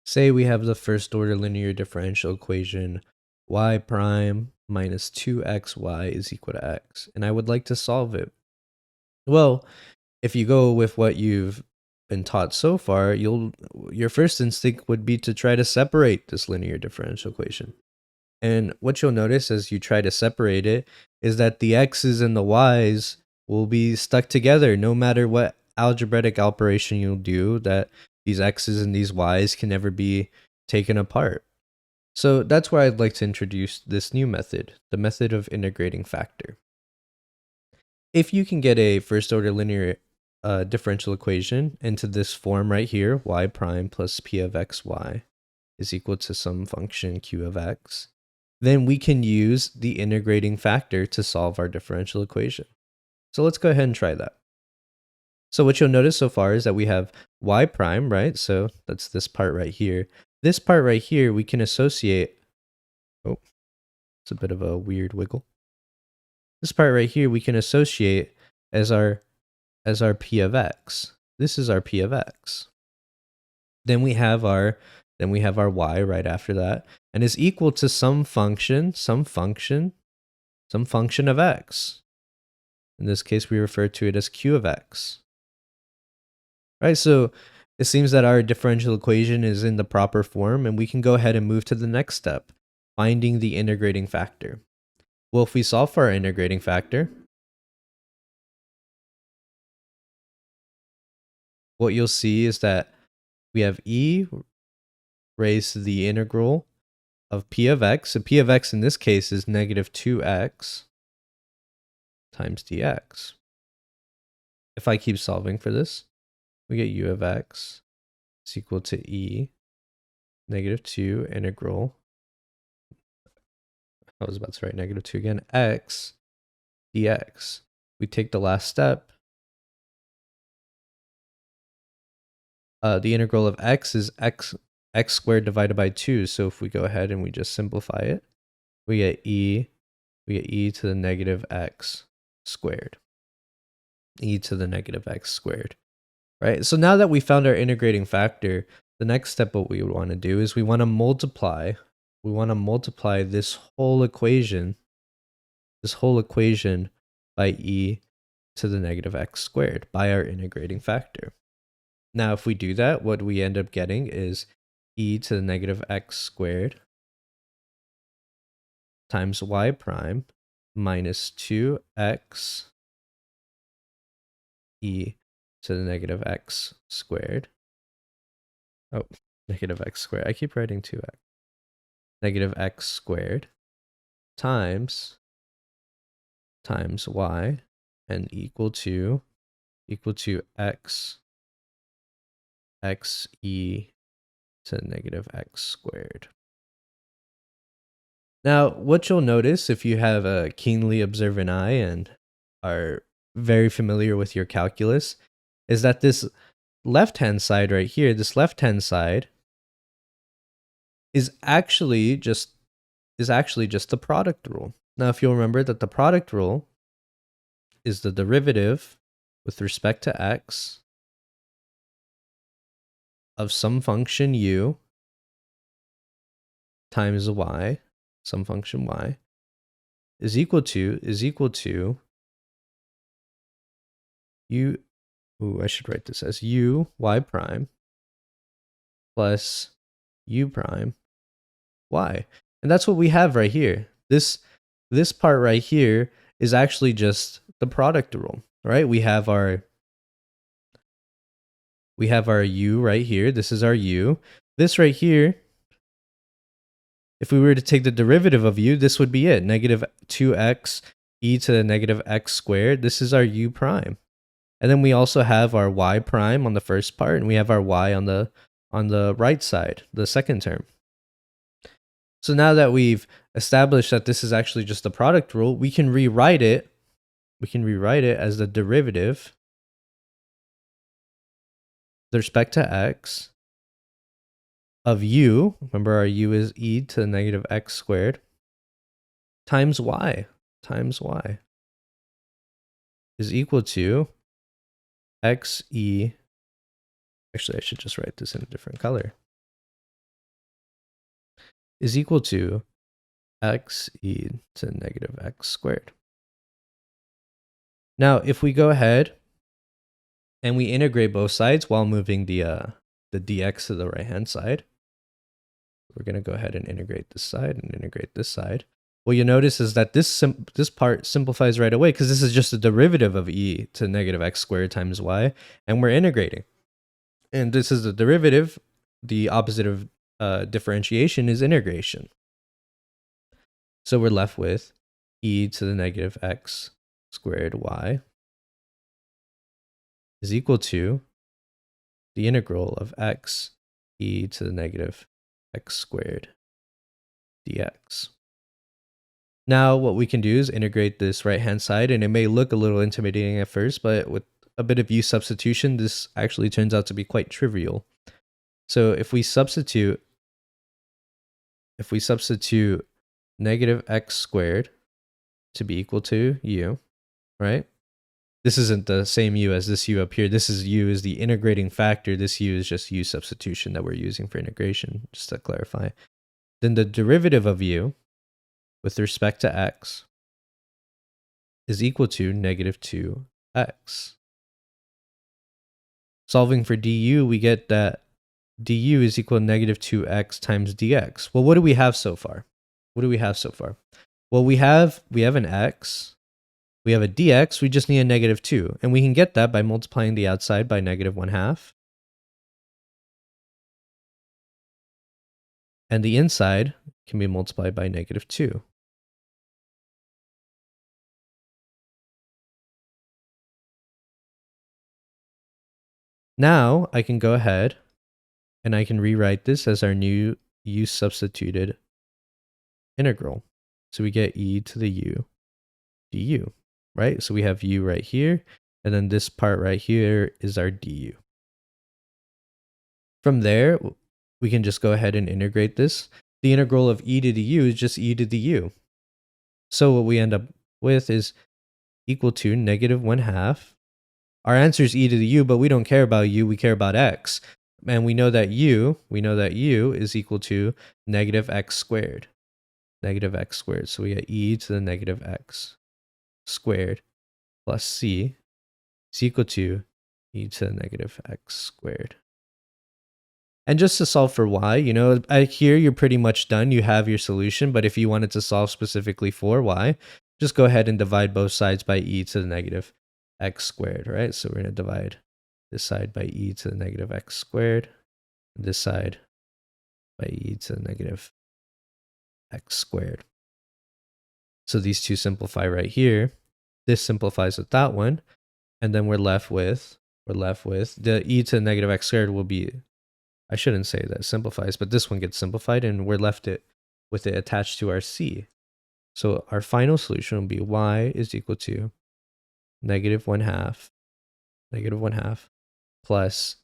Say we have the first order linear differential equation y prime minus 2xy is equal to x, and I would like to solve it. Well, if you go with what you've been taught so far, your first instinct would be to try to separate this linear differential equation. And what you'll notice as you try to separate it is that the x's and the y's will be stuck together no matter what algebraic operation you'll do, that these x's and these y's can never be taken apart. So that's why I'd like to introduce this new method, the method of integrating factor. If you can get a first order linear differential equation into this form right here, y prime plus p of xy is equal to some function q of x, then we can use the integrating factor to solve our differential equation. So let's go ahead and try that. So what you'll notice so far is that we have y prime, right? So that's this part right here. This part right here, we can associate, oh, it's a bit of a weird wiggle. This part right here, we can associate as our p of x. This is our p of x. Then we have our y right after that, and is equal to some function of x. In this case, we refer to it as q of x. Right, so it seems that our differential equation is in the proper form, and we can go ahead and move to the next step, finding the integrating factor. Well, if we solve for our integrating factor, what you'll see is that we have e raised to the integral of p of x. So p of x in this case is negative 2x times dx. If I keep solving for this, we get u of x is equal to e negative 2 integral, I was about to write negative 2 again, x dx. We take the last step. The integral of x is x squared divided by 2. So if we go ahead and we just simplify it, we get e to the negative x squared. E to the negative x squared. Right? So now that we found our integrating factor, the next step what we want to do is we want to multiply this whole equation by e to the negative x squared by our integrating factor. Now, if we do that, what we end up getting is e to the negative x squared times y prime minus 2x e to the negative x squared. Oh, negative x squared. I keep writing 2x. Negative x squared times y and equal to x e to negative x squared. Now, what you'll notice if you have a keenly observant eye and are very familiar with your calculus is that this left-hand side right here, this left-hand side is actually just the product rule. Now, if you'll remember that the product rule is the derivative with respect to x of some function u times y, some function y, is equal to u, I should write this as u y prime plus u prime y. And that's what we have right here. This part right here is actually just the product rule, right? We have our u right here. This is our u. This right here, if we were to take the derivative of u, this would be it. Negative 2x e to the negative x squared. This is our u prime. And then we also have our y prime on the first part, and we have our y on the right side, the second term. So now that we've established that this is actually just the product rule, we can rewrite it as the derivative with respect to x of u, remember our u is e to the negative x squared, times y is equal to xe, actually I should just write this in a different color, is equal to x e to the negative x squared. Now, if we go ahead and we integrate both sides while moving the dx to the right-hand side, we're going to go ahead and integrate this side and integrate this side. What you'll notice is that this part simplifies right away because this is just a derivative of e to negative x squared times y, and we're integrating. And this is the derivative. The opposite of differentiation is integration. So we're left with e to the negative x squared y is equal to the integral of x e to the negative x squared dx. Now what we can do is integrate this right-hand side, and it may look a little intimidating at first, but with a bit of u substitution, this actually turns out to be quite trivial. So if we substitute negative x squared to be equal to u, right? This isn't the same u as this u up here. This is u is the integrating factor. This u is just u substitution that we're using for integration, just to clarify. Then the derivative of u with respect to x is equal to negative 2x. Solving for du, we get that du is equal to negative 2x times dx. Well, what do we have so far? Well, we have an x, we have a dx, we just need a negative 2. And we can get that by multiplying the outside by negative 1/2. And the inside can be multiplied by negative 2. Now I can go ahead and I can rewrite this as our new u substituted integral. So we get e to the u du, right? So we have u right here, and then this part right here is our du. From there, we can just go ahead and integrate this. The integral of e to the u is just e to the u. So what we end up with is equal to negative 1/2. Our answer is e to the u, but we don't care about u, we care about x. And we know that u is equal to negative x squared. So we get e to the negative x squared plus c is equal to e to the negative x squared. And just to solve for y, here you're pretty much done. You have your solution, but if you wanted to solve specifically for y, just go ahead and divide both sides by e to the negative x squared, right? So we're going to divide this side by e to the negative x squared, and this side by e to the negative x squared. So these two simplify right here. This simplifies with that one, and then we're left with the e to the negative x squared will be, I shouldn't say that simplifies, but this one gets simplified, and we're left with it attached to our c. So our final solution will be y is equal to negative 1/2 plus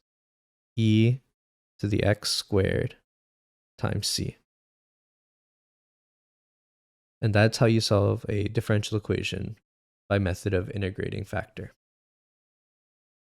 e to the x squared times c. And that's how you solve a differential equation by method of integrating factor.